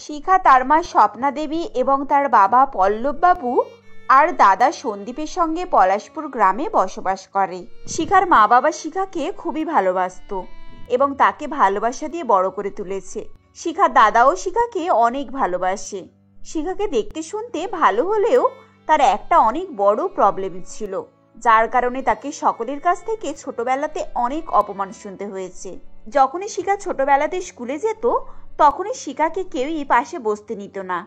শিখা তার মা স্বপ্না দেবী এবং তার বাবা পল্লববাবু আর দাদা সন্দীপের সঙ্গে পলাশপুর গ্রামে বসবাস করে। শিখার মা বাবা শিখাকে খুবই ভালোবাসতো এবং তাকে ভালোবাসা দিয়ে বড় করে তুলেছে। শিখার দাদাও শিখাকে অনেক ভালোবাসে। শিখাকে দেখতে শুনতে ভালো হলেও তার একটা অনেক বড় প্রবলেম ছিল, যার কারণে তাকে সকলের কাছ থেকে ছোটবেলাতে অনেক অপমান শুনতে হয়েছে। যখনই শিখা ছোটবেলাতে স্কুলে যেত তখনই শিখাকে কেউই পাশে বসতে নিত না।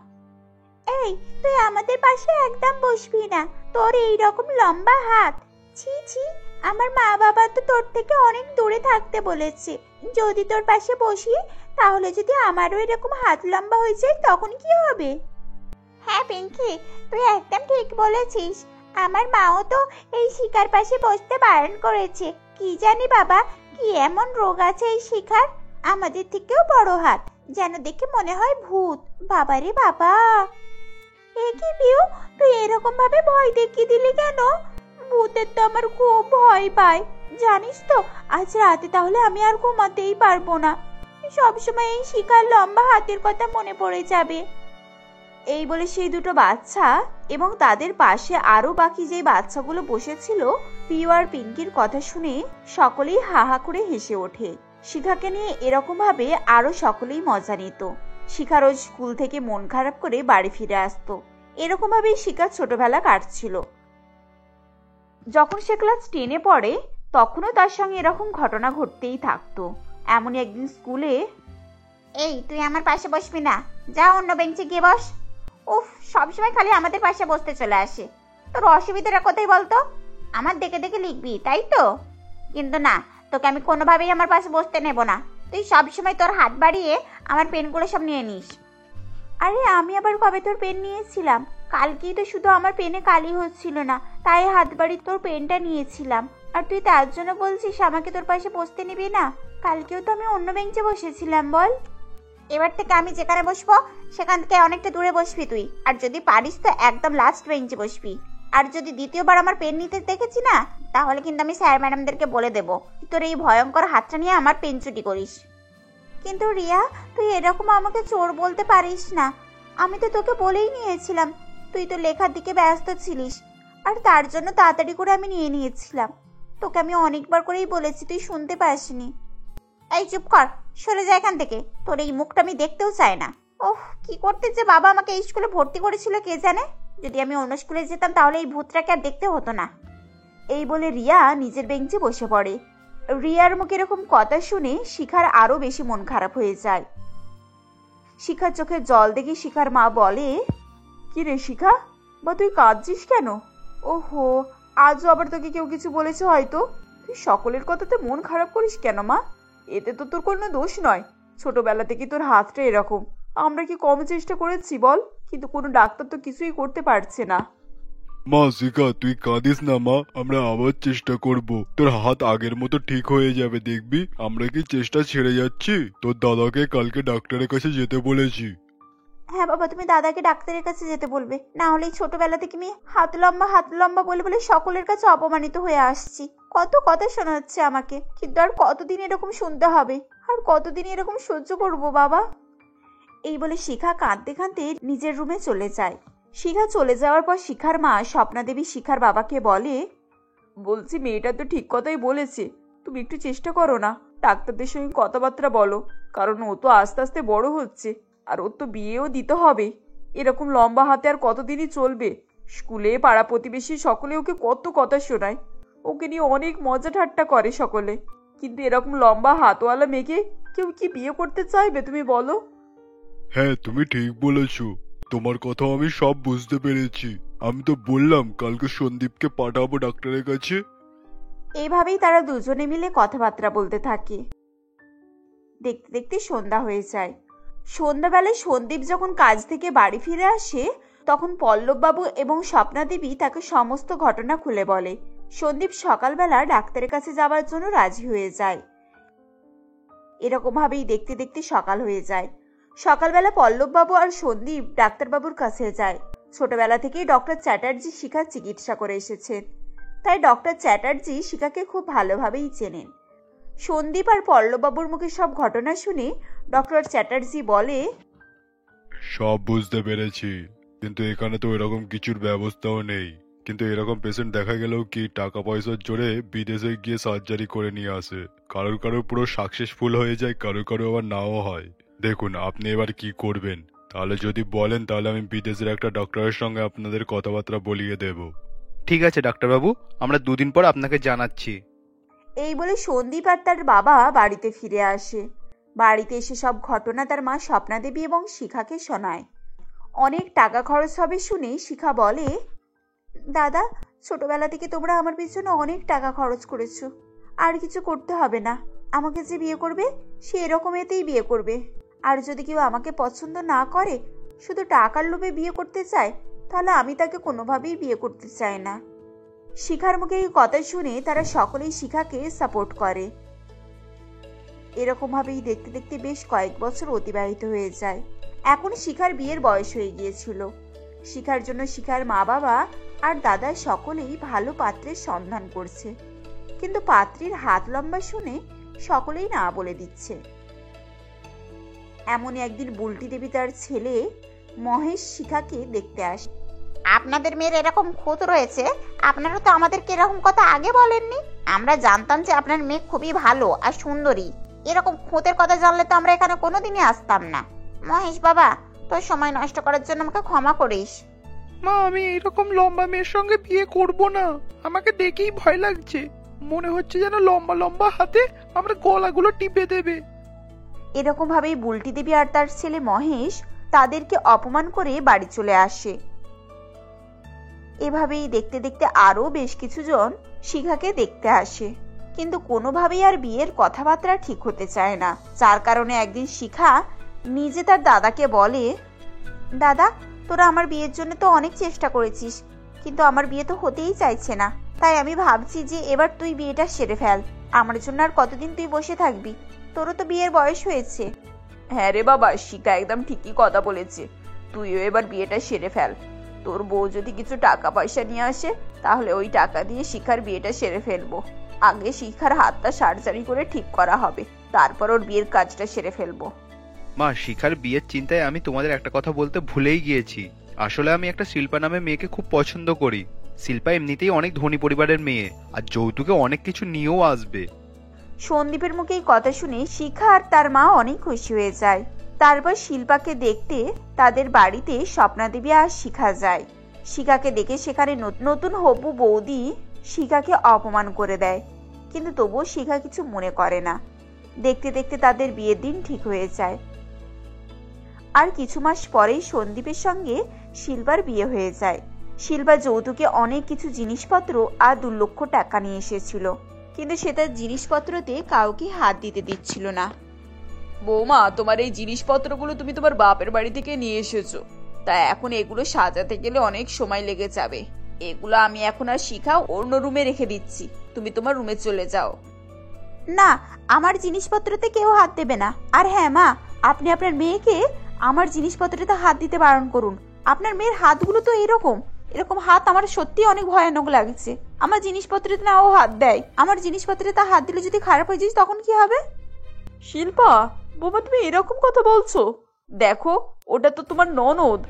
এই, তুই আমাদের পাশে একদম বসবি না, তোর এই রকম লম্বা হাত। ছি ছি, আমার মা বাবা তো তোর থেকে অনেক দূরে থাকতে বলেছে। যদি তোর পাশে বসি তাহলে যদি আমারও এরকম হাত লম্বা হয়ে যায় তখন কি হবে? হ্যাঁ পিঙ্কি, তুই একদম ঠিক বলেছিস। আমার মাও তো এই শিখার পাশে বসতে বারণ করেছে। কি জানি বাবা, কি এমন রোগ আছে এই শিখার, আমাদের থেকেও বড় হাত, যেন দেখে মনে হয় ভূত। বাবারে বাবা! এ কি পিউ, তুই এরকম ভাবে ভয় দেখিয়ে দিলি কেন? ভূতের তো আমার খুব ভয় পায়, জানিস তো। আজ রাতে তাহলে আমি আর ঘুমাতেই পারবো না, সবসময় এই শিখার লম্বা হাতের কথা মনে পড়ে যাবে। এই বলে সেই দুটো বাচ্চা এবং তাদের পাশে আরো বাকি যে বাচ্চাগুলো বসেছিল পিউ আর পিঙ্কির কথা শুনে সকলেই হা হা করে হেসে ওঠে। শিখাকে নিয়ে এরকম ভাবে আরো সকলেই মজা নিত। শিখা রোজ স্কুল থেকে মন খারাপ করে বাড়ি ফিরে আসতো। এরকম ভাবেই শিখার ছোটবেলা কাটছিল। যখন সে ক্লাস 10-এ পড়ে তখনও তার সঙ্গে এরকম ঘটনা ঘটতেই থাকতো। এমনই একদিন স্কুলে, এই তুই আমার পাশে বসবি না, যা অন্য বেঞ্চে গিয়ে বস। উফ, সবসময় খালি আমাদের পাশে বসতে চলে আসে। তোর অসুবিধাটা কোথায় বলতো? আমার দেখে দেখে লিখবি, তাই তো? কিন্তু না, তোকে আমি কোনোভাবেই আমার পাশে বসতে নেব না। তুই সবসময় তোর হাত বাড়িয়ে আমার পেনগুলো সব নিয়ে নিস। আরে আমি আবার কবে তোর পেন নিয়েছিলাম? কালকেই তো শুধু আমার পেনে কালি হচ্ছিল না, তাই হাত বাড়িয়ে তোর পেনটা নিয়েছিলাম। আর তুই তার জন্য বলছিস আমাকে তোর পাশে বসতে নিবি না? কালকেও তো আমি অন্য বেঞ্চে বসেছিলাম। বল, এবার থেকে আমি যেখানে বসবো সেখান থেকে অনেকটা দূরে বসবি তুই। আর যদি পারিস তো একদম লাস্ট বেঞ্চে বসবি। আর যদি দ্বিতীয়বার আমার পেন নিতে দেখেছি না, তাহলে কিন্তু আমি স্যার ম্যাডামদেরকে বলে দেবো তোর এই ভয়ঙ্কর হাতটা নিয়ে আমার পেন চুরি করিস। কিন্তু রিয়া, তুই এরকম আমাকে চোর বলতে পারিস না। আমি তো তোকে বলেই নিয়েছিলাম, তুই তো লেখার দিকে ব্যস্ত ছিলিস, আর তার জন্য তাড়াতাড়ি করে আমি নিয়ে নিয়েছিলাম। তোকে আমি অনেকবার করেই বলেছি, তুই শুনতে পাসনি। এই চুপ কর, সরে যা এখান থেকে, তোর এই মুখটা আমি দেখতেও চাই না। ওহ, কি করতে যে বাবা আমাকে এই স্কুলে ভর্তি করেছিল কে জানে। যদি আমি অন্য স্কুলে যেতাম তাহলে এই ভূতটাকে আর দেখতে হতো না। এই বলে রিয়া নিজের বেঞ্চে বসে পড়ে। রিয়ার মুখে এরকম কথা শুনে শিখার আরো বেশি মন খারাপ হয়ে যায়। শিখার চোখে জল দেখে শিখার মা বলে, কি রে শিখা, বা তুই কাঁদছিস কেন? ওহো, আজও আবার তোকে কেউ কিছু বলেছে হয়তো। তুই সকলের কথাতে মন খারাপ করিস কেন মা? এতে তো তোর কোনো দোষ নয়। ছোটবেলা থেকে তোর হাতটা এরকম। আমরা কি কম চেষ্টা করেছি বল? কিন্তু কোনো ডাক্তার তো কিছুই করতে পারছে না। মা শিখা, তুই কাঁদিস না মা, আমরা আবার চেষ্টা করব। তোর হাত আগের মতো ঠিক হয়ে যাবে, দেখবি। আমরা কি চেষ্টা ছেড়ে যাচ্ছি? তোর দাদাকে কালকে ডাক্তারের কাছে যেতে বলেছি। হ্যাঁ বাবা, তুমি দাদাকে ডাক্তারের কাছে যেতে বলবে, না হলে ছোটবেলা থেকে আমি হাত লম্বা বলে বলে সকলের কাছে অপমানিত হয়ে আসছি। কত কথা শোনাচ্ছে আমাকে, কিন্তু আর কতদিন এরকম শুনতে হবে? আর কতদিন এরকম সহ্য করব বাবা? এই বলে শিখা কাঁদতে কাঁদতে নিজের রুমে চলে যায়। শিখা চলে যাওয়ার পর শিখার মা স্বপ্না দেবী শিখার বাবাকে বলে, বলছি মেয়েটা তো ঠিক কথাই বলেছে, তুমি একটু চেষ্টা করো না, ডাক্তারদের সঙ্গে কথাবার্তা বলো, কারণ ও তো আস্তে আস্তে বড় হচ্ছে, আর ওর তো বিয়েও দিতে হবে। এরকম লম্বা হাতে আর কতদিনই চলবে? স্কুলে পাড়া প্রতিবেশী সকলে ওকে কত কথা শোনায়, ওকে নিয়ে অনেক মজা ঠাট্টা করে সকলে, কিন্তু এরকম লম্বা হাতওয়ালা মেয়েকে কেউ কি বিয়ে করতে চাইবে তুমি বলো? হ্যাঁ, তুমি ঠিক বলেছো। তোমার কথা আমি সব বুঝতে পেরেছি। আমি তো বললাম কালকে সন্দীপকে পাঠাবো ডাক্তারের কাছে। এইভাবেই তারা দুজনে মিলে কথাবার্তা বলতে থাকে। দেখতে দেখতে সন্ধ্যা হয়ে যায়। সন্ধ্যাবেলায় সন্দীপ যখন কাজ থেকে বাড়ি ফিরে আসে তখন পল্লববাবু এবং স্বপ্না দেবী তাকে সমস্ত ঘটনা খুলে বলে। সন্দীপ সকালবেলা ডাক্তারের কাছে যাওয়ার জন্য রাজি হয়ে যায়। এরকম ভাবেই দেখতে দেখতে সকাল হয়ে যায়। সকালবেলা পল্লববাবু আর সন্দীপ ডাক্তারবাবুর কাছে যায়। ছোটবেলা থেকেই ডক্টর চ্যাটার্জি শিখার চিকিৎসা করে এসেছেন, তাই ডক্টর চ্যাটার্জি শিখাকে খুব ভালোভাবেই চেনেন। সন্দীপ আর পল্লববাবুর মুখে সব ঘটনা শুনে ডক্টর চ্যাটার্জি বলে, সব বুঝতে পেরেছি, কিন্তু এখানে তো এরকম কিছুর ব্যবস্থাও নেই। কিন্তু এরকম পেশেন্ট দেখা গেলেও কি টাকা পয়সার জোরে বিদেশে গিয়ে সার্জারি করে নিয়ে আসে। কারোর কারোর পুরো সাকসেসফুল হয়ে যায়, কারোর কারো আবার নাও হয়। দেখুন আপনি এবার কি করবেন, তাহলে যদি বলেন তাহলে আমি বিদেশের একটা ডক্টরের সঙ্গে আপনাদের কথাবার্তা বলিয়ে দেব। ঠিক আছে ডাক্তারবাবু, আমরা 2 দিন পর আপনাকে জানাচ্ছি। এই বলে সন্দীপ আর তার বাবা বাড়িতে ফিরে আসে। বাড়িতে এসে সব ঘটনা তার মা স্বপ্নাদেবী এবং শিখাকে শোনায়। অনেক টাকা খরচ হবে শুনে শিখা বলে, দাদা, ছোটবেলা থেকে তোমরা আমার পিছনে অনেক টাকা খরচ করেছো, আর কিছু করতে হবে না। আমাকে যে বিয়ে করবে সে এরকম এতেই বিয়ে করবে। আর যদি কেউ আমাকে পছন্দ না করে, শুধু টাকার লোভে বিয়ে করতে চায়, তাহলে আমি তাকে কোনোভাবেই বিয়ে করতে চাই না। শিখার মুখে এই কথা শুনে তারা সকলেই শিখাকে সাপোর্ট করে। এরকম ভাবেই দেখতে দেখতে বেশ কয়েক বছর অতিবাহিত হয়ে যায়। এখন শিখার বিয়ের বয়স হয়ে গিয়েছিল। শিখার জন্য শিখার মা বাবা আর দাদা সকলেই ভালো পাত্রের সন্ধান করছে, কিন্তু পাত্রীর হাত লম্বা শুনে সকলেই না বলে দিচ্ছে। এমনই একদিন বুলটি দেবী তার ছেলে মহেশ শিখাকে দেখতে আসে। আপনাদের মেয়ের এরকম খুঁত রয়েছে, আপনারা তো আমাদেরকে এরকম কথা আগে বলেননি। আমরা জানতাম যে আপনার মেয়ে খুবই ভালো আর সুন্দরী। এরকম খুঁতের কথা জানলে তো আমরা এখানে কোনোদিনই আসতাম না। মহেশ বাবা, তোর সময় নষ্ট করার জন্য আমাকে ক্ষমা করিস। মা, আমি এরকম লম্বা মেয়ের সঙ্গে বিয়ে করব না। আমাকে দেখেই ভয় লাগছে, মনে হচ্ছে যেন লম্বা লম্বা হাতে আমার গলাগুলো টিপে দেবে। এরকম ভাবেই বুলটি দেবী আর তার ছেলে মহেশ তাদেরকে অপমান করে বাড়ি চলে আসে। এভাবেই দেখতে দেখতে আরো বেশ কিছু জন শিখাকে দেখতে আসে, কিন্তু কোনোভাবেই আর বিয়ের কথাবার্তা ঠিক হতে চায় না। যার কারণে একদিন শিখা নিজে তার দাদাকে বলে, দাদা, তোরা আমার বিয়ের জন্য তো অনেক চেষ্টা করেছিস, কিন্তু আমার বিয়ে তো হতেই চাইছে না। তাই আমি ভাবছি যে এবার তুই বিয়েটা সেরে ফেল। আমার জন্য আর কতদিন তুই বসে থাকবি? তোরও তো বিয়ের বয়স হয়েছে। হ্যাঁ রে বাবা, শিখা একদম ঠিকই কথা বলেছে। তুইও এবার বিয়েটা সেরে ফেল। তোর বউ যদি কিছু টাকা পয়সা নিয়ে আসে, তাহলে ওই টাকা দিয়ে শিখার বিয়েটা সেরে ফেলবো। আগে শিখার হাতটা সার্জারি করে ঠিক করা হবে, তারপর ওর বিয়ের কাজটা সেরে ফেলবো। মা, শিখার বিয়ের চিন্তায় আমি তোমাদের একটা কথা বলতে ভুলেই গিয়েছি। আসলে আমি একটা শিল্পা নামে মেয়েকে খুব পছন্দ করি। শিল্পা এমনিতেই অনেক ধনী পরিবারের মেয়ে, আর যৌতুকে অনেক কিছু নিয়েও আসবে। সন্দীপের মুখে এই কথা শুনে শিখা আর তার মা অনেক খুশি হয়ে যায়। তারপর শিল্পাকে দেখতে তাদের বাড়িতে স্বপ্নাদেবী আর শিখা যায়। শিখাকে দেখে সেখানে নতুন হবু বৌদি শিখাকে অপমান করে দেয়, কিন্তু তবুও শিখা কিছু মনে করে না। দেখতে দেখতে তাদের বিয়ের দিন ঠিক হয়ে যায়। আর কিছু মাস পরেই সন্দীপের সঙ্গে শিল্পার বিয়ে হয়ে যায়। শিল্পা যৌতুকে অনেক কিছু জিনিসপত্র আর 2 লক্ষ টাকা নিয়ে এসেছিল, কিন্তু সে তার জিনিসপত্রতে কাউকে হাত দিতে দিচ্ছিল না। বৌমা, তোমার এই জিনিসপত্রগুলো তুমি তোমার বাপের বাড়ি থেকে নিয়ে এসেছো, তাই এখন এগুলো সাজাতে গেলে অনেক সময় লেগে যাবে। এগুলো আমি এখন আর শিখা অন্য রুমে রেখে দিচ্ছি, তুমি তোমার রুমে চলে যাও। না, আমার জিনিসপত্রতে কেউ হাত দেবে না। আর হ্যাঁ মা, আপনি আপনার মেয়েকে আমার জিনিসপত্রতে হাত দিতে বারণ করুন। আপনার মেয়ের হাতগুলো তো এরকম হাত আমার সত্যি অনেক ভয়ানক লাগছে। আমার জিনিসপত্রতে না ও হাত দেয়, আমার জিনিসপত্রে তা হাত দিলে যদি খারাপ হয়ে যায় তখন কি হবে? শিল্পা, বৌমা তুমি এরকম কথা বলছো? দেখো, ওটা তো তোমার ননদ।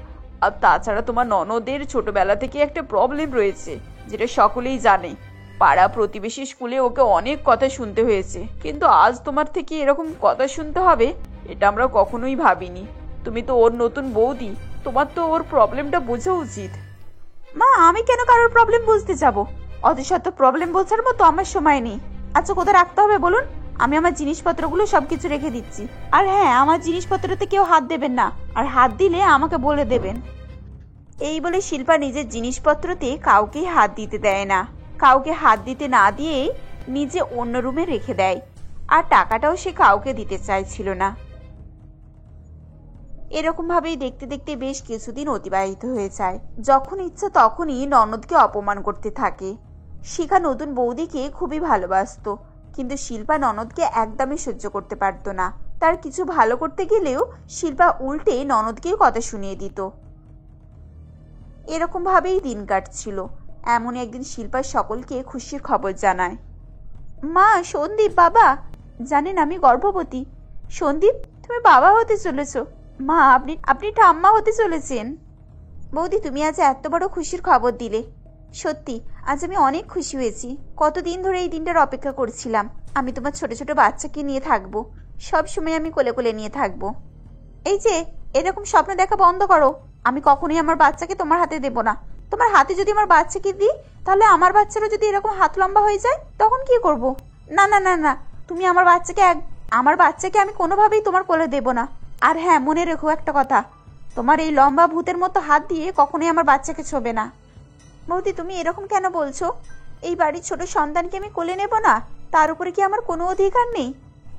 আর তাছাড়া তোমার ননদের ছোটবেলা থেকে একটা প্রবলেম রয়েছে, যেটা সকলেই জানে। পাড়া প্রতিবেশী স্কুলে ওকে অনেক কথা শুনতে হয়েছে, কিন্তু আজ তোমার থেকে এরকম কথা শুনতে হবে এটা আমরা কখনোই ভাবিনি। তুমি তো ওর নতুন বৌদি, তোমার তো ওর প্রবলেমটা বোঝা উচিত। মা, আমি কেন কারোর প্রবলেম বুঝতে যাব? অত শত প্রবলেম বোঝার মতো আমার সময় নেই। আচ্ছা, কোথায় রাখতে হবে বলুন, আমি আমার জিনিসপত্রগুলো সবকিছু রেখে দিচ্ছি। আর হ্যাঁ, আমার জিনিসপত্রতে কেউ হাত দেবেন না, আর হাত দিলে আমাকে বলে দেবেন। এই বলে শিল্পা নিজের জিনিসপত্রতে কাউকে হাত দিতে দেয় না। কাউকে হাত দিতে না দিয়েই নিজে অন্য রুমে রেখে দেয়, আর টাকাটাও সে কাউকে দিতে চাইছিল না। এরকম ভাবেই দেখতে দেখতে বেশ কিছুদিন অতিবাহিত হয়ে যায়। যখন ইচ্ছা তখনই ননদকে অপমান করতে থাকে। শিখা নতুন বৌদিকে খুবই ভালোবাসতো, কিন্তু শিল্পা ননদকে একদমই সহ্য করতে পারত না। তার কিছু ভালো করতে গেলেও শিল্পা উল্টে ননদকেই কথা শুনিয়ে দিত। এরকম ভাবেই দিন কাটছিল। এমন একদিন শিল্পা সকলকে খুশির খবর জানায়। মা, সন্দীপ, বাবা, জানেন আমি গর্ভবতী। সন্দীপ, তুমি বাবা হতে চলেছো। মা, আপনি আপনি ঠাম্মা হতে চলেছেন। বৌদি, তুমি আজ এত বড় খুশির খবর দিলে। সত্যি আজ আমি অনেক খুশি হয়েছি। কতদিন ধরে এই দিনটার অপেক্ষা করছিলাম। আমি তোমার ছোট ছোট বাচ্চাকে নিয়ে থাকবো, সব সময় আমি কোলে কোলে নিয়ে থাকবো। এই যে, এরকম স্বপ্ন দেখা বন্ধ করো। আমি কখনোই আমার বাচ্চাকে তোমার হাতে দেব না। তোমার হাতে যদি আমার বাচ্চাকে দিই, তাহলে আমার বাচ্চারও যদি এরকম হাত লম্বা হয়ে যায়, তখন কি করব? না না না না, তুমি আমার বাচ্চাকে আমি কোনোভাবেই তোমার কোলে দেব না। আর হ্যাঁ, মনে রেখো একটা কথা, তোমার এই লম্বা ভূতের মতো হাত দিয়ে কখনোই আমার বাচ্চাকে ছোবে না। বৌদি, তুমি এরকম কেন বলছো? এই বাড়ির ছোট সন্তানকে আমি কোলে নেব না, তার উপরে কি আমার কোনো অধিকার নেই?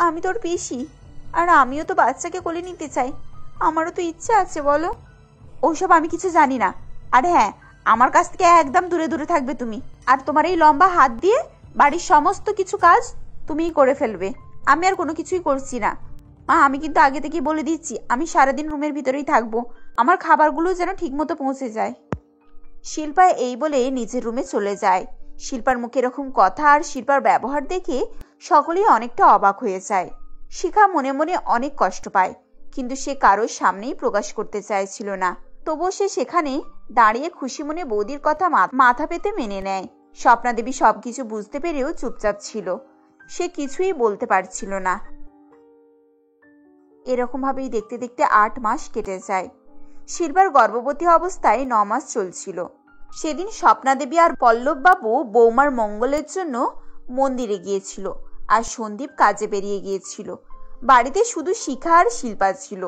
আমি তোর পিসি, আর আমিও তো বাচ্চাকে কোলে নিতে চাই। আমারও তো ইচ্ছা আছে, বলো। ওসব আমি কিছু জানি না। আর হ্যাঁ, আমার কাছ থেকে একদম দূরে দূরে থাকবে তুমি। আর তোমার এই লম্বা হাত দিয়ে বাড়ির সমস্ত কিছু কাজ তুমিই করে ফেলবে। আমি আর কোনো কিছুই করছি না। মা, আমি কিন্তু আগে থেকেই বলে দিচ্ছি, আমি সারাদিন রুমের ভিতরেই থাকবো। আমার খাবারগুলো যেন ঠিক মতো পৌঁছে যায়। শিল্পা এই বলে নিজের রুমে চলে যায়। শিল্পার মুখে এরকম কথা আর শিল্পার ব্যবহার দেখে সকলেই অনেকটা অবাক হয়ে যায়। শিখা মনে মনে অনেক কষ্ট পায়, কিন্তু সে কারোর সামনেই প্রকাশ করতে চাইছিল না। তবুও সে সেখানে দাঁড়িয়ে খুশি মনে বৌদির কথা মাথা পেতে মেনে নেয়। স্বপ্নাদেবী সবকিছু বুঝতে পেরেও চুপচাপ ছিল, সে কিছুই বলতে পারছিল না। এরকম ভাবেই দেখতে দেখতে 8 মাস কেটে যায়। শিল্পার গর্ভবতী অবস্থায় 9 মাস চলছিল। সেদিন স্বপ্নাদেবী আর পল্লববাবু বৌমার মঙ্গলের জন্য মন্দিরে গিয়েছিল, আর সন্দীপ কাজে বেরিয়ে গিয়েছিল। বাড়িতে শুধু শিখা আর শিল্পা ছিল।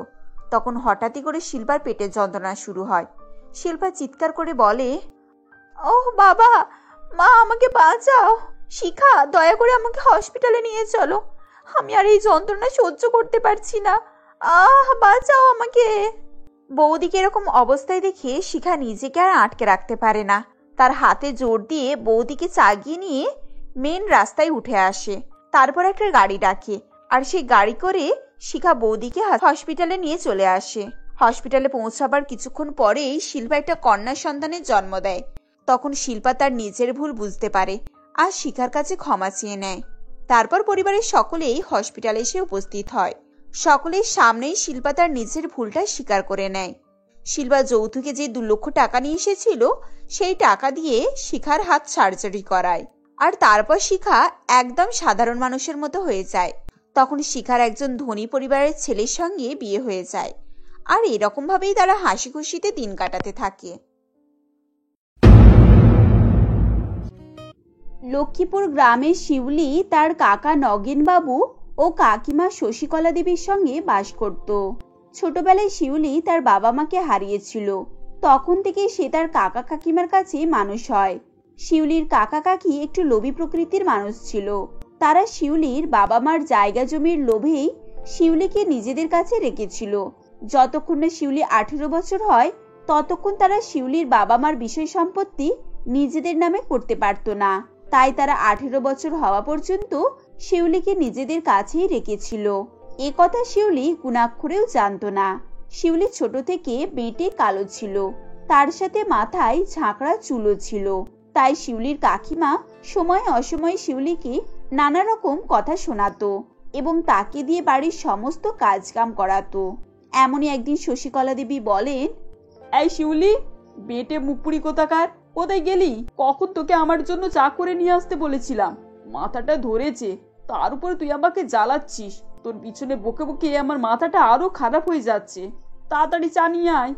তখন হঠাৎই করে শিল্পার পেটের যন্ত্রণা শুরু হয়। শিল্পা চিৎকার করে বলে, ওহ বাবা, মা, আমাকে বাঁচাও। শিখা, দয়া করে আমাকে হসপিটালে নিয়ে চলো। আমি আর এই যন্ত্রণা সহ্য করতে পারছি না। বাঁচাও আমাকে। বৌদিকে এরকম অবস্থায় দেখে শিখা নিজেকে আর আটকে রাখতে পারে না। তার হাতে জোর দিয়ে বৌদিকে চাগিয়ে নিয়ে মেন রাস্তায় উঠে আসে। তারপর একটা গাড়ি ডাকে, আর সেই গাড়ি করে শিখা বৌদিকে হসপিটালে নিয়ে চলে আসে। হসপিটালে পৌঁছাবার কিছুক্ষণ পরেই শিল্পা একটা কন্যা সন্তানের জন্ম দেয়। তখন শিল্পা তার নিজের ভুল বুঝতে পারে আর শিখার কাছে ক্ষমা চেয়ে নেয়। তারপর পরিবারের সকলেই হসপিটালে এসে উপস্থিত হয়। সকলের সামনেই শিল্পা তার নিজের ভুলটা স্বীকার করে নেয়। শিল্পা যৌতুকে যে 2 লক্ষ টাকা নিয়ে এসেছিল, সেই টাকা দিয়ে শিখার হাত সার্জারি করায়। আর তারপর শিখা একদম সাধারণ মানুষের মতো হয়ে যায়। তখন শিখার একজন ধনী পরিবারের ছেলের সঙ্গে বিয়ে হয়ে যায়। আর এরকম ভাবেই তারা হাসি খুশিতে দিন কাটাতে থাকে। লক্ষ্মীপুর গ্রামের শিউলি তার কাকা নগেনবাবু ও কাকিমা শশীকলা দেবীর সঙ্গে বাস করত। ছোটবেলায় শিউলি তার বাবা মাকে হারিয়েছিল। তখন থেকে সে তার কাকা কাকিমার কাছে মানুষ হয়। শিউলির কাকা কাকি একটু লোভী প্রকৃতির মানুষ ছিল। তারা শিউলির বাবা মার জায়গা জমির লোভেই শিউলিকে নিজেদের কাছে রেখেছিল। যতক্ষণ না শিউলি 18 বছর হয়, ততক্ষণ তারা শিউলির বাবা মার বিষয় সম্পত্তি নিজেদের নামে করতে পারত না। তাই তারা 18 বছর হওয়া পর্যন্ত শিউলিকে নিজেদের কাছেই রেখেছিল। এ কথা শিউলি গুণাক্ষরেও জানত না। শিউলি ছোট থেকে বেঁটে কালো ছিল, তার সাথে মাথায় ঝাঁকড়া চুলও ছিল। তাই শিউলির কাকিমা সময় অসময়ে শিউলিকে নানা রকম কথা শোনাতো এবং তাকে দিয়ে বাড়ির সমস্ত কাজ কাম করাতো। এমনই একদিন শশীকলা দেবী বলেন, এই শিউলি, বেটে মুখপুরি কোথাকার, কোথায় গেলি? কখন তোকে আমার জন্য চা করে নিয়ে আসতে বলেছিলাম। মাথাটা ধরেছে, তার উপর তুই আমাকে জ্বালাচ্ছিস। তোর পিছনে বকে বকে আমার মাথাটা আরো খারাপ হয়ে যাচ্ছে। তাড়াতাড়ি চা নিয়ে আয়।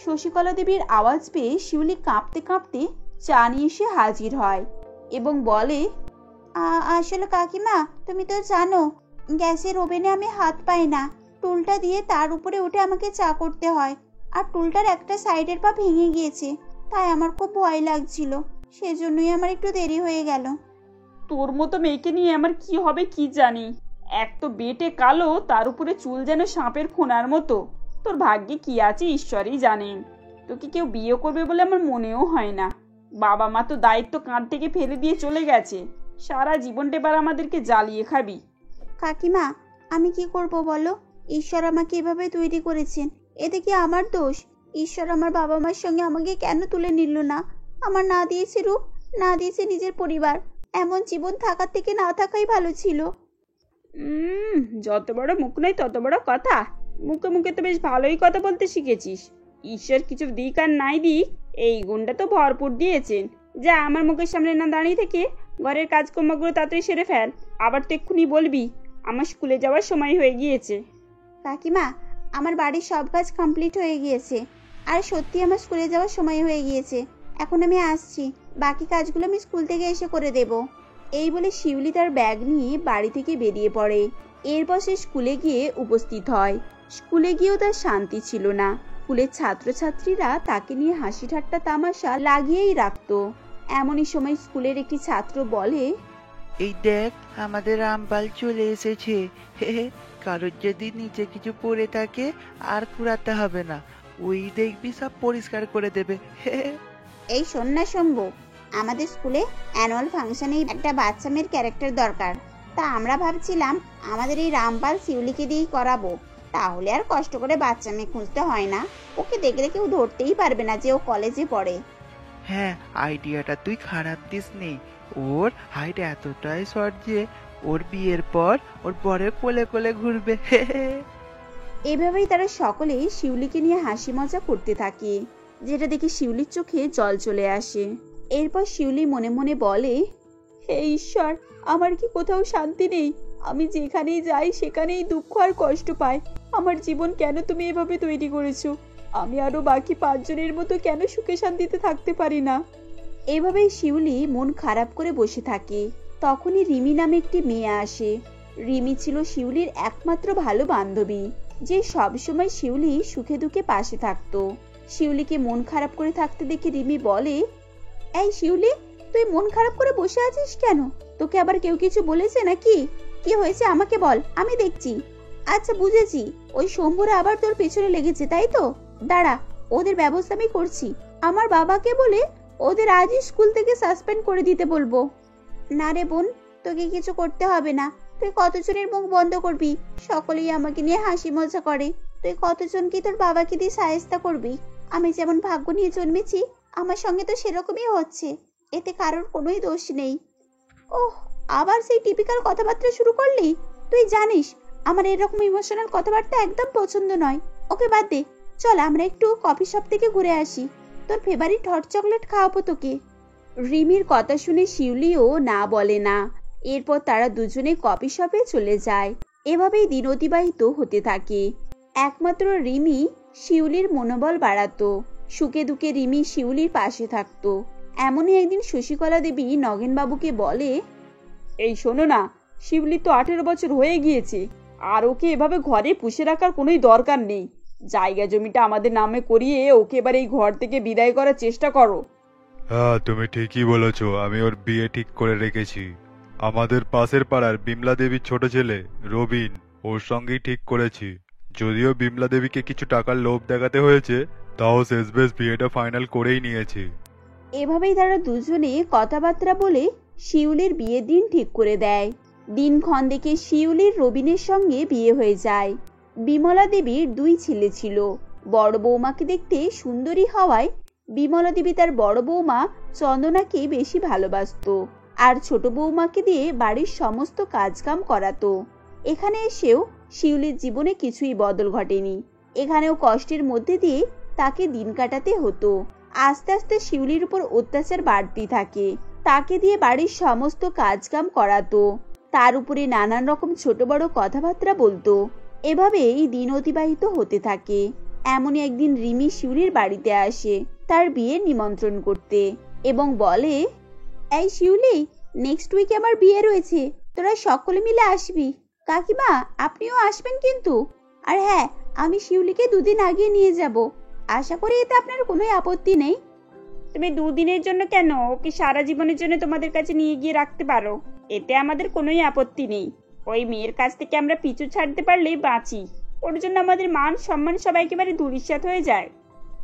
শশীকলা দেবীর আওয়াজ পেয়ে শিউলি কাঁপতে কাঁপতে চা নিয়ে এসে হাজির হয় এবং বলে, আসলে কাকিমা, তুমি তো জানো গ্যাসের ওভেনে আমি হাত পাই না। টুলটা দিয়ে তার উপরে উঠে আমাকে চা করতে হয়, আর টুলটার একটা সাইডের পা ভেঙে গিয়েছে। তাই আমার খুব ভয় লাগছিল, সেজন্যই আমার একটু দেরি হয়ে গেল। তোর মতো মেয়েকে নিয়ে আমার কি হবে কি জানি। এক তো বেটে কালো, তার উপরে চুল যেন সাপের ফোনার মতো। তোর ভাগ্যে কি আছে ঈশ্বরই জানেন। তোকে কেউ বিয়ে করবে বলে আমার মনেও হয় না। বাবা মা তো দায়িত্ব কাঁধ থেকে ফেলে দিয়ে চলে গেছে। সারা জীবনটা এবার আমাদেরকে জ্বালিয়ে খাবি। কাকিমা, আমি কি করব বলো? ঈশ্বর আমাকে এভাবে তৈরি করেছেন, এতে কি আমার দোষ? ঈশ্বর আমার বাবা মার সঙ্গে আমাকে কেন তুলে নিল না? আমার না দিয়েছে রূপ, না দিয়েছে নিজের পরিবার। এমন জীবন থাকার থেকে না থাকাই ভালো ছিল। যত বড় মুখ নয় তত বড় কথা। মুখে মুখে তো বেশ ভালোই কথা বলতে শিখেছিস। ঈশ্বর কিছু দিক আর নাই দিক, এই গুণটা তো ভরপুর দিয়েছেন। যা আমার মুখের সামনে না দাঁড়িয়ে থেকে ঘরের কাজকর্মগুলো তাড়াতাড়ি সেরে ফেল। আবার তো এক্ষুনি বলবি আমার স্কুলে যাওয়ার সময় হয়ে গিয়েছে। কাকিমা, আমার বাড়ির সব কাজ কমপ্লিট হয়ে গিয়েছে, আর সত্যি আমার স্কুলে যাওয়ার সময় হয়ে গিয়েছে। এখন আমি আসছি, বাকি কাজগুলো আমি স্কুল থেকে এসে করে দেব। এই বলে শিউলি তার ব্যাগ নিয়ে বাড়ি থেকে বেরিয়ে পড়ে। এরপর সে স্কুলে গিয়ে উপস্থিত হয়। স্কুলে গিয়েও তার শান্তি ছিল না। স্কুলের ছাত্রছাত্রীরা তাকে নিয়ে হাসি ঠাট্টা তামাশা লাগিয়েই রাখতো। এমনই সময় স্কুলের একটি ছাত্র বলে, এই দেখ আমাদের রামপাল চলে এসেছে। হে হে, কারোর যদি নিচে কিছু পড়ে থাকে আর কুড়াতে হবে না, ওই দেখবি সব পরিষ্কার করে দেবে। হে হে। এই শোন না শম্ভু, আমাদের স্কুলে অ্যানুয়াল ফাংশনে একটা বাচ্চা মেয়ের ক্যারেক্টার দরকার। তা আমরা ভাবছিলাম আমাদের এই রামপাল শিউলিকে দিয়েই করাবো, তাহলে আর কষ্ট করে বাচ্চা মেয়ে খুঁজতে হয় না। ওকে দেখলে কেউ ধরতেই পারবে না যে ও কলেজে পড়ে। হ্যাঁ, আইডিয়াটা তুই খারাপ দিসনি। ওর হাইট এতটাই শর্ট যে ওর বিয়ের পর ওর বরের কোলে কোলে ঘুরবে। হে হে। এভাবেই তারা সকলেই শিউলিকে নিয়ে হাসি মজা করতে থাকে, যেটা দেখে শিউলির চোখে জল চলে আসে। এরপর শিউলি মনে মনে বলে, হে ঈশ্বর, আমার কি কোথাও শান্তি নেই? আমি যেখানেই যাই সেখানেই দুঃখ আর কষ্ট পাই। আমার জীবন কেন তুমি এভাবে তৈরি করেছো? আমি আরো বাকি 5 জনের মতো কেন সুখে শান্তিতে থাকতে পারি না? এভাবেই শিউলি মন খারাপ করে বসে থাকে। তখনই রিমি নামে একটি মেয়ে আসে। রিমি ছিল শিউলির একমাত্র ভালো বান্ধবী, যে সবসময় শিউলি সুখে দুঃখে পাশে থাকতো। শিউলিকে মন খারাপ করে থাকতে দেখে রিমি বলে, এই শিউলি, তুই মন খারাপ করে বসে আছিস কেন? তোকে আবার কেউ কিছু বলেছে নাকি? কি হয়েছে আমাকে বল, আমি দেখছি। আচ্ছা বুঝেছি, ওই শম্ভুরা আবার তোর পেছনে লেগেছে, তাই তো? দাঁড়া, ওদের ব্যবস্থা আমি করছি। আমার বাবাকে বলে ওদের আজই স্কুল থেকে সাসপেন্ড করে দিতে বলবো। না রে বোন, তোকে কিছু করতে হবে না। তুই কতজনের মুখ বন্ধ করবি? সকলেই আমাকে নিয়ে হাসি মজা করে। তুই কতজনকে তোর বাবাকে দিয়ে সাহায্য করবি? আমি যেমন ভাগ্য নিয়ে জন্মেছি, আমার সঙ্গে তো সেরকমই হচ্ছে। এতে কারোর কোনোই দোষ নেই। ওহ, আবার সেই টিপিক্যাল কথাবার্তা শুরু করলি? তুই জানিস আমার এরকম ইমোশনাল কথাবার্তা একদম পছন্দ নয়। ওকে বাদ দে, চল আমরা একটু কফি শপ থেকে ঘুরে আসি। তোর ফেভারিট হট চকলেট খাওয়াবো তোকে। রিমির কথা শুনে শিউলিও না বলে না। এরপর তারা দুজনে কফি শপে চলে যায়। এভাবেই দিন অতিবাহিত হতে থাকে। একমাত্র রিমি শিউলির মনোবল বাড়াতো। সুখে দুঃখে রিমি শিউলির পাশে থাকতো। এমনই একদিন শশীকলা দেবী নগেনবাবুকে বলে, এই শোনো না, শিউলি তো 18 বছর হয়ে গিয়েছে, আর ওকে এভাবে ঘরে পুষে রাখার কোনোই দরকার নেই। জায়গা জমিটা আমাদের নামে করিয়ে ওকে এবার এই ঘর থেকে বিদায় করার চেষ্টা করো। হ্যাঁ, তুমি ঠিকই বলেছ। আমি ওর বিয়ে ঠিক করে রেখেছি। আমাদের পাশের পাড়ার বিমলা দেবীর ছোট ছেলে রবিন, ওর সঙ্গেই ঠিক করেছি। যদিও বিমলা দেবীকে কিছু টাকার লোভ দেখাতে হয়েছে, তাও শেষবেশ বিয়েটা ফাইনাল করেই নিয়েছি। এভাবেই তারা দুজনে কথাবার্তা বলে শিউলির বিয়ের দিন ঠিক করে দেয়। দিনক্ষণ দেখে শিউলির রবিনের সঙ্গে বিয়ে হয়ে যায়। বিমলা দেবীর 2 ছেলে ছিল। বড় বৌমাকে দেখতে সুন্দরী হওয়ায় বিমলা দেবী তার বড় বৌমা চন্দনাকে বেশি ভালোবাসতো, আর ছোট বৌমাকে দিয়ে বাড়ির সমস্ত কাজকাম করাতো। এখানে এসেও শিউলির জীবনে কিছুই বদল ঘটেনি। এখানেও কষ্টের মধ্যে দিয়ে তাকে দিন কাটাতে হতো। আস্তে আস্তে শিউলির উপর অত্যাচার বাড়তে থাকে। তাকে দিয়ে বাড়ির সমস্ত কাজকাম করাতো, তার উপরে নানান রকম ছোট বড় কথাবার্তা বলতো। এভাবেই দিন অতিবাহিত হতে থাকে। এমনই একদিন রিমি শিউলির বাড়িতে আসে তার বিয়ের নিমন্ত্রণ করতে এবং বলে, এই শিউলি, নেক্সট উইকে আমার বিয়ে রয়েছে, তোরা সকলে মিলে আসবি। কাকিমা, আপনিও আসবেন কিন্তু। আর হ্যাঁ, আমি শিউলিকে 2 দিন আগে নিয়ে যাব। আশা করি এতে আপনার কোনো আপত্তি নেই। তুমি 2 দিনের জন্য কেন, ওকে সারা জীবনের জন্য তোমাদের কাছে নিয়ে গিয়ে রাখতে পারো। এতে আমাদের কোনোই আপত্তি নেই। ওই মেয়ের কাছ থেকে আমরা পিছু ছাড়তে পারলেই বাঁচি। ওর জন্য আমাদের মান সম্মান সব একেবারে ধূলিসাৎ হয়ে যায়।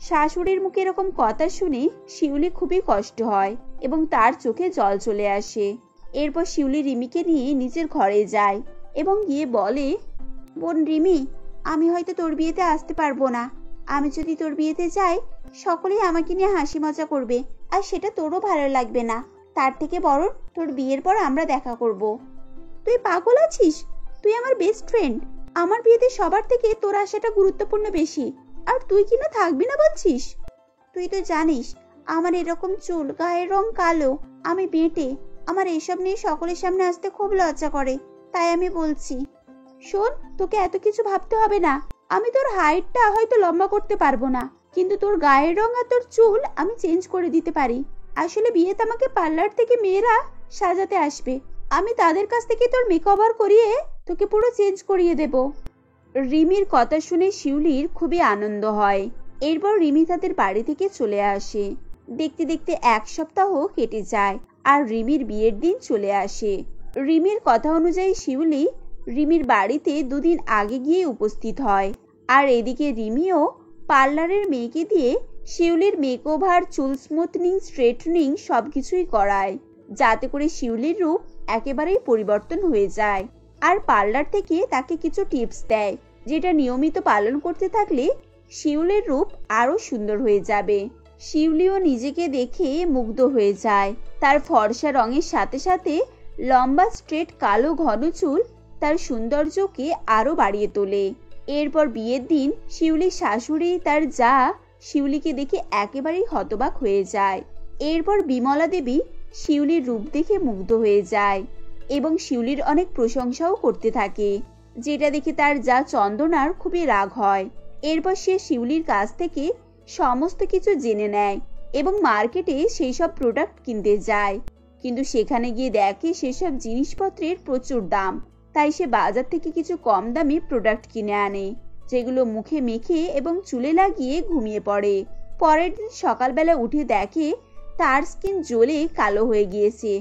শাশুড়ির মুখে এরকম কথা শুনে শিউলি খুবই কষ্ট হয় এবং তার চোখে জল চলে আসে। এরপর শিউলি রিমিকে নিয়ে নিজের ঘরে যায় এবং গিয়ে বলে, বোন রিমি, আমি হয়তো তোর বিয়েতে আসতে পারবো না। আমি যদি তোর বিয়েতে যাই, সকলেই আমাকে নিয়ে হাসি মজা করবে, আর সেটা তোরও ভালো লাগবে না। তার থেকে বরং তোর বিয়ের পর আমরা দেখা করব। তুই পাগল আছিস? তুই আমার বেস্ট ফ্রেন্ড, আমার বিয়েতে সবার থেকে তোর আশাটা গুরুত্বপূর্ণ বেশি, আর তুই কিনা থাকবি না বলছিস? তুই তো জানিস আমার এরকম চুল, গায়ের রং কালো, আমি বেঁটে, আমার এসব নিয়ে সকলের সামনে আসতে খুব লজ্জা করে। তাই আমি বলছি, শোন, তোকে এত কিছু ভাবতে হবে না। আমি তোর হাইটটা হয়তো লম্বা করতে পারবো না, কিন্তু তোর গায়ের রং আর তোর চুল আমি চেঞ্জ করে দিতে পারি। আসলে বিয়েতে আমাকে পার্লার থেকে মেয়েরা সাজাতে আসবে, আমি তাদের কাছ থেকে তোর মেকওভার করিয়ে তোকে পুরো চেঞ্জ করিয়ে দেব। রিমির কথা শুনে শিউলির খুবই আনন্দ হয়। এরপর রিমি তাদের বাড়ি থেকে চলে আসে। দেখতে দেখতে 1 সপ্তাহ কেটে যায় আর রিমির বিয়ের দিন চলে আসে। রিমির কথা অনুযায়ী শিউলি রিমির বাড়িতে 2 দিন আগে গিয়ে উপস্থিত হয়। আর এদিকে রিমিও পার্লারের মেয়েকে দিয়ে শিউলির মেকওভার, চুল স্মুথনিং, স্ট্রেটনিং সবকিছুই করায়, যাতে করে শিউলির রূপ একেবারেই পরিবর্তন হয়ে যায়। আর পার্লার থেকে তাকে কিছু টিপস দেয়, যেটা নিয়মিত পালন করতে থাকলে শিউলির রূপ আরো সুন্দর হয়ে যাবে। শিউলিও নিজেকে দেখে মুগ্ধ হয়ে যায়। তার ফর্সা রঙের সাথে সাথে লম্বা স্ট্রেট কালো ঘন চুল তার সৌন্দর্যকে আরো বাড়িয়ে তোলে। এরপর বিয়ের দিন শিউলির শাশুড়ি তার যা শিউলিকে দেখে একেবারেই হতবাক হয়ে যায়। এরপর বিমলা দেবী শিউলির রূপ দেখে মুগ্ধ হয়ে যায় এবং শিউলির অনেক প্রশংসাও করতে থাকে, যেটা দেখে তার যা চন্দনার খুবই রাগ হয়। এরপর সে শিউলির কাছ থেকে সমস্ত কিছু জেনে নেয় এবং মার্কেটে সেই সব প্রোডাক্ট কিনতে যায়। কিন্তু সেখানে গিয়ে দেখে সেসব জিনিসপত্রের প্রচুর দাম, তাই সে বাজার থেকে কিছু কম দামি প্রোডাক্ট কিনে আনে, যেগুলো মুখে মেখে এবং চুলে লাগিয়ে ঘুমিয়ে পড়ে। পরের দিন সকালবেলা উঠে দেখে তার স্কিন জ্বলে কালো হয়ে গিয়েছে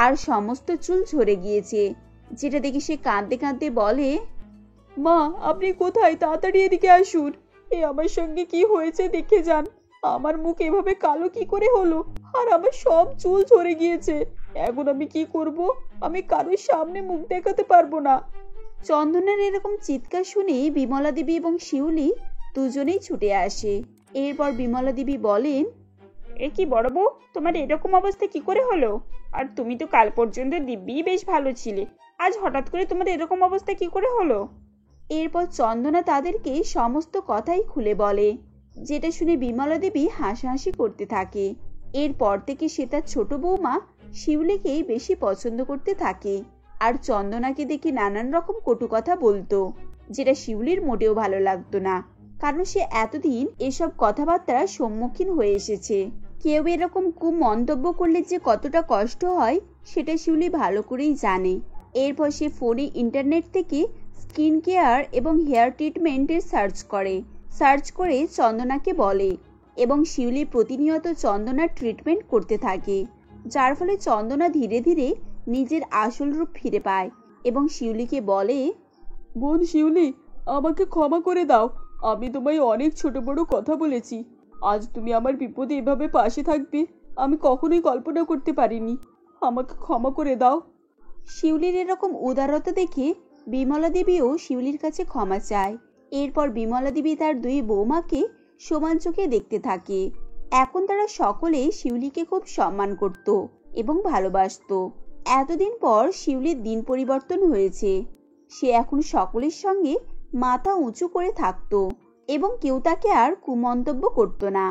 আর সমস্ত চুল ঝরে গিয়েছে, যেটা দেখে সে কাঁদতে কাঁদতে বলে, মা, আপনি কোথায়? তাড়াতাড়ি এদিকে আসুন। আমার সঙ্গে কি হয়েছে দেখে যান। আমার মুখ এভাবে কালো কি করে হলো? আর আমার সব চুল ঝরে গিয়েছে। এখন আমি কি করব? আমি কারোর সামনে মুখ দেখাতে পারবো না। চন্দনের এরকম চিৎকার শুনে বিমলা দেবী এবং শিউলি দুজনেই ছুটে আসে। এরপর বিমলা দেবী বলেন, এ কি বড় বউ, তোমার এরকম অবস্থা কি করে হলো? আর তুমি তো কাল পর্যন্ত দিব্যি বেশ ভালো ছিলে, আজ হঠাৎ করে তোমার এরকম অবস্থা কি করে হলো? এরপর চন্দনা তাদেরকে সমস্ত কথাই খুলে বলে, যেটা শুনে বিমলা দেবী হাসাহাসি করতে থাকে। এরপর থেকে সে তার ছোট বৌমা শিউলিকেই বেশি পছন্দ করতে থাকে আর চন্দনাকে দেখে নানান রকম কটু কথা বলতো, যেটা শিউলির মোটেও ভালো লাগতো না, কারণ সে এতদিন এসব কথাবার্তার সম্মুখীন হয়ে এসেছে। কেউ এরকম কুমন্তব্য করলে যে কতটা কষ্ট হয় সেটা শিউলি ভালো করেই জানে। এরপর সে ফোনে ইন্টারনেট থেকে স্কিন কেয়ার এবং হেয়ার ট্রিটমেন্টের সার্চ করে চন্দনাকে বলে এবং শিউলি প্রতিনিয়ত চন্দনার ট্রিটমেন্ট করতে থাকে, যার ফলে চন্দনা ধীরে ধীরে নিজের আসল রূপ ফিরে পায় এবং শিউলিকে বলে, বোন শিউলি, আমাকে ক্ষমা করে দাও। আমি তোমায় অনেক ছোট বড় কথা বলেছি। আজ তুমি আমার বিপদে এভাবে পাশে থাকবে আমি কখনোই কল্পনা করতে পারিনি। আমাকে ক্ষমা করে দাও। শিউলির এরকম উদারতা দেখে বিমলা দেবীও শিউলির কাছে ক্ষমা চায়। এরপর বিমলা দেবী তার 2 বৌমাকে সমান চোখে দেখতে থাকে। এখন তারা সকলে শিউলিকে খুব সম্মান করত এবং ভালোবাসত। এতদিন পর শিউলির দিন পরিবর্তন হয়েছে। সে এখন সকলের সঙ্গে মাথা উঁচু করে থাকতো এবং কেউ তাকে আর কুমন্তব্য করতো না।